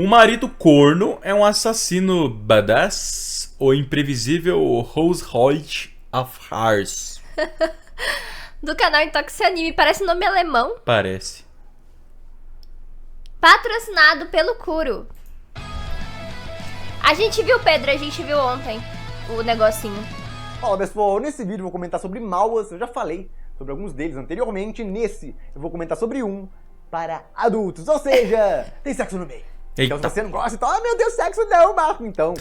O marido corno é um assassino badass ou imprevisível Rose Hoyt of Hearts? Do canal Intoxi Anime, parece nome alemão. Parece. Patrocinado pelo Kuro. A gente viu, Pedro, a gente viu ontem o negocinho. Fala pessoal, nesse vídeo eu vou comentar sobre manhwas, eu já falei sobre alguns deles anteriormente, nesse eu vou comentar sobre um para adultos, ou seja, tem sexo no meio. Eita. Então se você não gosta, então, meu Deus, sexo não, Marco, então.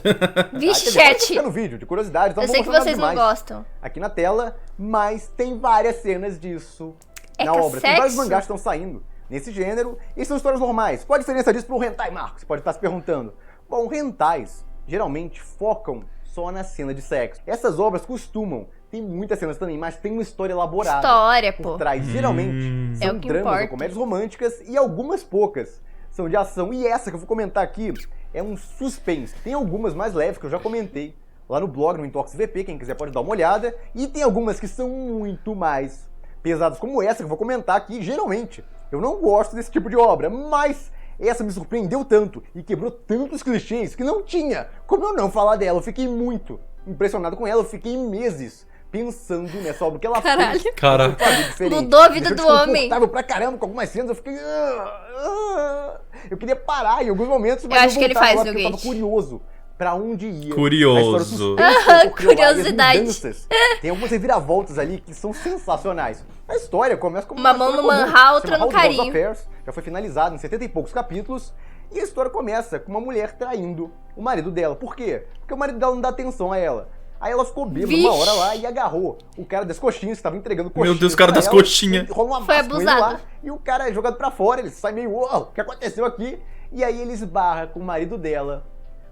Vixe, Pode chat. ficar no vídeo, de curiosidade, então Eu não sei vou que mostrar vocês não demais gostam. aqui na tela, mas tem várias cenas disso na obra. Tem sexo? vários mangás que estão saindo nesse gênero, e são histórias normais. Qual a diferença disso pro hentai, Marco? Você pode estar se perguntando. Bom, hentais geralmente focam só na cena de sexo. Essas obras costumam, tem muitas cenas também, mas tem uma história elaborada. História, por pô. trás. Geralmente É são o que dramas importa. ou comédias românticas e algumas poucas são de ação. E essa que eu vou comentar aqui é um suspense. Tem algumas mais leves que eu já comentei lá no blog, no Intox VP, quem quiser pode dar uma olhada. E tem algumas que são muito mais pesadas, como essa que eu vou comentar aqui. Geralmente eu não gosto desse tipo de obra, mas essa me surpreendeu tanto e quebrou tantos clichês que não tinha como eu não falar dela. Eu fiquei muito impressionado com ela, eu fiquei meses pensando nessa obra que ela Caralho. fez. Cara. Mudou a vida do homem. Desconfortável pra caramba com algumas cenas, eu fiquei... Eu queria parar em alguns momentos, mas Eu acho que ele voltava faz, lá Bill porque eu tava Gates. curioso pra onde ia. Curioso. A história suspense, porque várias Curiosidade. mudanças. Tem algumas reviravoltas ali que são sensacionais. A história começa como Uma uma mão história no comum, manhá, outra chama no House of carinho. Affairs, já foi finalizado em 70 e poucos capítulos. E a história começa com uma mulher traindo o marido dela. Por quê? Porque o marido dela não dá atenção a ela. Aí ela ficou bêbada Vixe. uma hora lá e agarrou o cara das coxinhas, que estava entregando coxinhas. Meu Deus, o cara pra das ela, coxinhas. e rola uma Foi massa com ele abusado. lá, e o cara é jogado pra fora, ele sai meio, uau, o que aconteceu aqui? E aí ele esbarra com o marido dela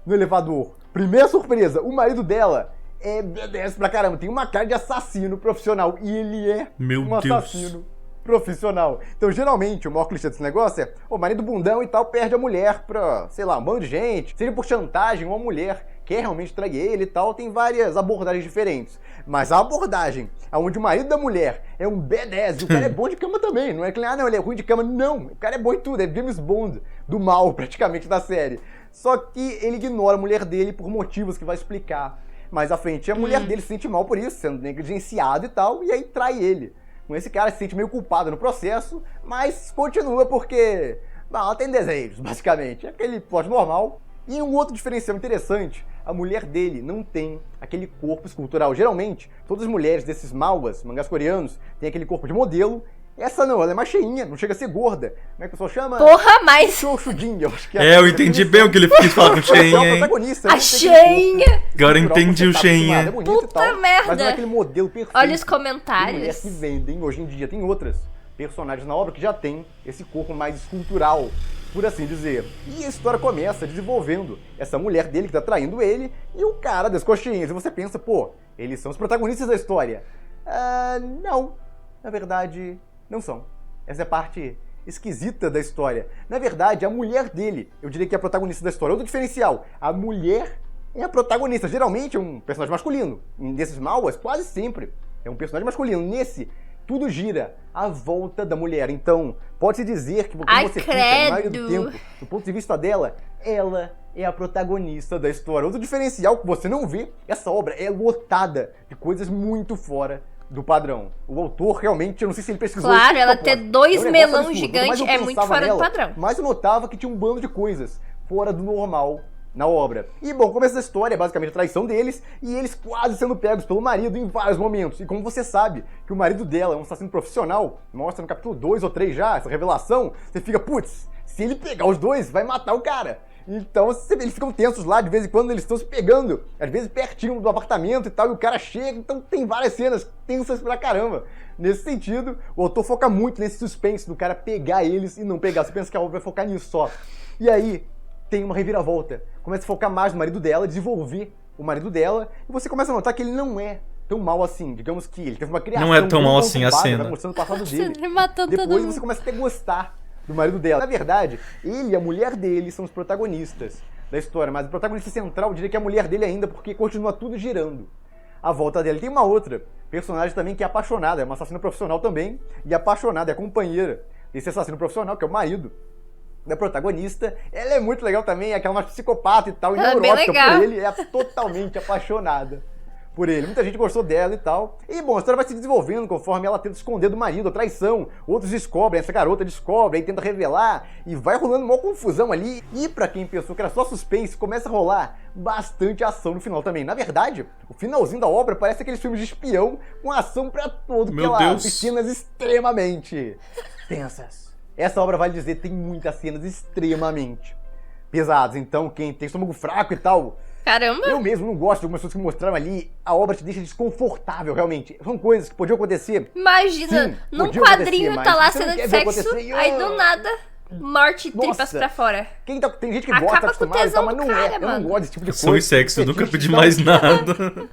no elevador. Primeira surpresa, o marido dela é BDS pra caramba, tem uma cara de assassino profissional, e ele é Meu um Deus. assassino profissional. Então, geralmente, o maior clichê desse negócio é o marido bundão e tal perde a mulher pra, sei lá, um bando de gente. Seja por chantagem, uma mulher quer realmente trair ele e tal. Tem várias abordagens diferentes. Mas a abordagem onde o marido da mulher é um B10 e o cara é bom de cama também. Não é que, não, ele é ruim de cama. Não, o cara é bom em tudo. É James Bond do mal, praticamente, da série. Só que ele ignora a mulher dele por motivos que vai explicar mais à frente. E a mulher dele se sente mal por isso, sendo negligenciado e tal, e aí trai ele. Com esse cara se sente meio culpado no processo, mas continua porque ela tem desejos, basicamente. É aquele plot normal. E um outro diferencial interessante, a mulher dele não tem aquele corpo escultural. Geralmente, todas as mulheres desses manhwas, mangás coreanos, têm aquele corpo de modelo. Essa não, ela é mais cheinha, não chega a ser gorda. Como é que o pessoal chama? Porra, mas... Xoxudinha, eu acho que É, eu entendi bem o que ele quis falar com cheinha, hein? A cheinha! Agora eu entendi o cheinha. É bonito e Puta tal, merda. mas não é aquele modelo perfeito. Olha os Tem comentários. mulheres que vendem hoje em dia, tem outras personagens na obra que já tem esse corpo mais escultural, por assim dizer. E a história começa desenvolvendo essa mulher dele que tá traindo ele e o cara das coxinhas. E você pensa, pô, eles são os protagonistas da história. Não, na verdade, não são. Essa é a parte esquisita da história. Na verdade, a mulher dele, eu diria que é a protagonista da história. Outro diferencial, a mulher é a protagonista. Geralmente é um personagem masculino. Nesses manhwas, quase sempre é um personagem masculino. Nesse, tudo gira à volta da mulher. Então, pode-se dizer que quando Ai, você fica, na maioria do credo. tempo, do ponto de vista dela, ela é a protagonista da história. Outro diferencial que você não vê, essa obra é lotada de coisas muito fora do padrão. O autor realmente, eu não sei se ele pesquisou Claro, isso de ela propósito. ter dois É um negócio melão absurdo. gigante Quanto mais eu é muito pensava fora do nela, padrão. mas eu notava que tinha um bando de coisas fora do normal na obra. E, bom, começa a história, é basicamente a traição deles, e eles quase sendo pegos pelo marido em vários momentos. E como você sabe que o marido dela é um assassino profissional, mostra no capítulo 2 ou 3 já, essa revelação, você fica, putz, se ele pegar os dois, vai matar o cara. Então, eles ficam tensos lá, de vez em quando eles estão se pegando, às vezes pertinho do apartamento e tal, e o cara chega, então tem várias cenas tensas pra caramba. Nesse sentido, o autor foca muito nesse suspense do cara pegar eles e não pegar. Você pensa que a obra vai focar nisso só. E aí, tem uma reviravolta. Começa a focar mais no marido dela, desenvolver o marido dela, e você começa a notar que ele não é tão mal assim. Digamos que ele teve uma criação... Não é tão mal assim a conturbada, cena. vai mostrando o passado dele. Ele matou todo Depois mundo. você começa a até gostar do marido dela. Na verdade, ele e a mulher dele são os protagonistas da história, mas o protagonista central eu diria que é a mulher dele ainda, porque continua tudo girando à volta dela. E tem uma outra personagem também que é apaixonada, é uma assassina profissional também, e apaixonada, é a companheira desse assassino profissional, que é o marido da protagonista. Ela é muito legal também, é aquela mais psicopata e tal, e Ela é bem neurótica legal. por ele, é totalmente apaixonada por ele. Muita gente gostou dela e tal. E, bom, a história vai se desenvolvendo conforme ela tenta esconder do marido a traição. Outros descobrem, essa garota descobre, aí tenta revelar, e vai rolando uma confusão ali. E pra quem pensou que era só suspense, começa a rolar bastante ação no final também. Na verdade, o finalzinho da obra parece aqueles filmes de espião com ação pra todo Meu pela Deus. cenas extremamente tensas. Essa obra, vale dizer, tem muitas cenas extremamente pesadas. Então, quem tem estômago fraco e tal, Caramba. eu mesmo não gosto de algumas coisas que mostraram ali. A obra te deixa desconfortável, realmente. São coisas que podiam acontecer. Imagina, Sim, num podia quadrinho acontecer, tá lá mas você não cena de quer ver sexo, acontecer, e, aí do nada, morte e tripas Nossa. pra fora. Tem gente que Acaba gosta, com o acostumado e tal, tesão mas do não é. cara, Eu não mano. gosto desse tipo de coisa. Ação e sexo, eu nunca Fetiche, pedi então, mais nada.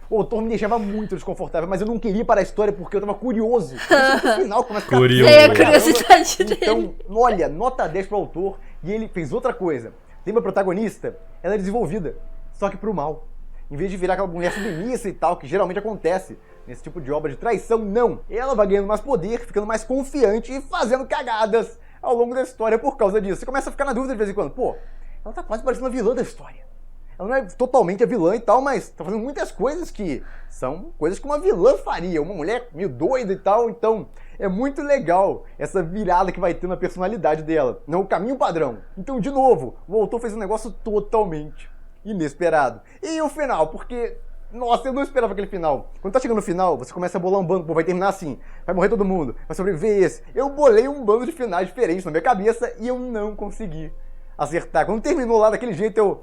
O autor me deixava muito desconfortável, mas eu não queria parar a história porque eu tava curioso. No final começa a ficar Curioso. Sei a tenso, caramba. curiosidade dele. Então, olha, nota 10 pro autor. E ele fez outra coisa. Tem uma protagonista, ela é desenvolvida, só que pro mal. Em vez de virar aquela mulher submissa e tal, que geralmente acontece nesse tipo de obra de traição, não. Ela vai ganhando mais poder, ficando mais confiante e fazendo cagadas ao longo da história por causa disso. Você começa a ficar na dúvida de vez em quando. Pô, ela tá quase parecendo a vilã da história. Ela não é totalmente a vilã e tal, mas tá fazendo muitas coisas que são coisas que uma vilã faria. Uma mulher meio doida e tal, então é muito legal essa virada que vai ter na personalidade dela. Não o caminho padrão. Então, de novo, o autor fez um negócio totalmente inesperado. E o final, porque... Nossa, eu não esperava aquele final. Quando tá chegando no final, você começa a bolar um bando, pô, vai terminar assim, vai morrer todo mundo, vai sobreviver esse. Eu bolei um bando de finais diferentes na minha cabeça e eu não consegui acertar. Quando terminou lá daquele jeito,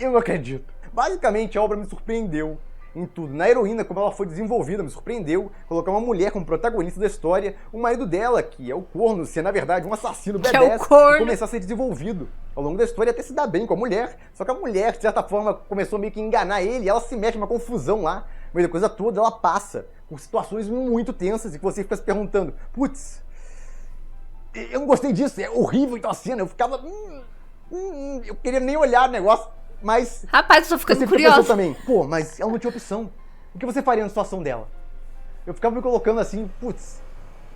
eu não acredito. Basicamente, a obra me surpreendeu em tudo. Na heroína, como ela foi desenvolvida, me surpreendeu. Colocar uma mulher como protagonista da história, o marido dela, que é o corno, ser na verdade um assassino Que é o B10, corno. e começar a ser desenvolvido ao longo da história, até se dar bem com a mulher. Só que a mulher, de certa forma, começou meio que a enganar ele, e ela se mete numa confusão lá. No meio da coisa toda, ela passa por situações muito tensas e que você fica se perguntando, putz, eu não gostei disso, é horrível então a cena. Eu ficava... eu queria nem olhar o negócio, mas... Rapaz, eu tô ficando Você fica pensando curiosa. também, pô, mas ela não tinha opção. O que você faria na situação dela? Eu ficava me colocando assim, putz,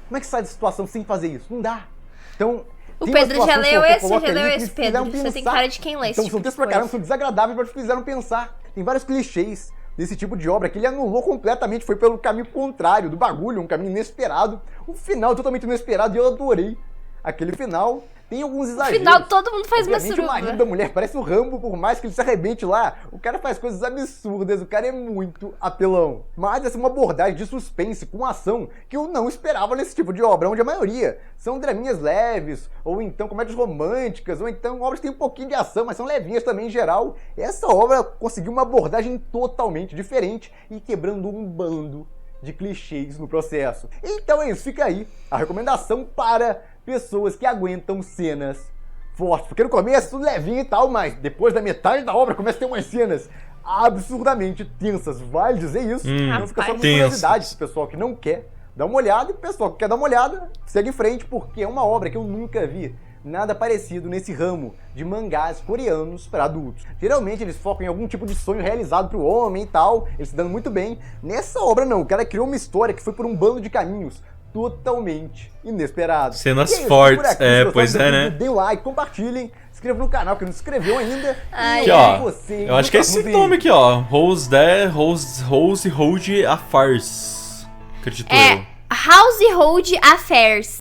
como é que sai da situação sem fazer isso? Não dá. Então, O tem umas Pedro já situações que leu o autor esse, coloca já leu ali que esse, me fizeram Pedro. Você tem pensar. cara de quem lê esse Então, tipo são de textos pra caramba, coisa. são desagradáveis, mas me fizeram pensar. Tem vários clichês desse tipo de obra que ele anulou completamente, foi pelo caminho contrário do bagulho, um caminho inesperado. Um final totalmente inesperado e eu adorei aquele final. Tem alguns No exageros. final, todo mundo faz uma Obviamente, o marido suruba. da mulher parece o Rambo, por mais que ele se arrebente lá. O cara faz coisas absurdas, o cara é muito apelão. Mas essa é uma abordagem de suspense com ação que eu não esperava nesse tipo de obra, onde a maioria são draminhas leves, ou então comédias românticas, ou então obras que têm um pouquinho de ação, mas são levinhas também em geral. Essa obra conseguiu uma abordagem totalmente diferente e quebrando um bando de clichês no processo. Então é isso, fica aí a recomendação para pessoas que aguentam cenas fortes. Porque no começo tudo levinho e tal, mas depois da metade da obra começa a ter umas cenas absurdamente tensas. Vale dizer isso. Não fica só com Tensas. curiosidade. O pessoal que não quer dar uma olhada, e o pessoal que quer dar uma olhada, segue em frente, porque é uma obra que eu nunca vi nada parecido nesse ramo de mangás coreanos para adultos. Geralmente eles focam em algum tipo de sonho realizado pro homem e tal, eles se dando muito bem. Nessa obra não, o cara criou uma história que foi por um bando de caminhos totalmente inesperado. Cenas E é isso, fortes, por aqui. é, Se gostaram pois do é, vídeo, né? Dê um like, compartilhem, se inscreva no canal que não se inscreveu ainda. Ai, E Aqui, ó. você Eu acho que é esse próximo nome vídeo. aqui, ó. Rose Hold a Farce. Acredito eu. É House Hold Affairs.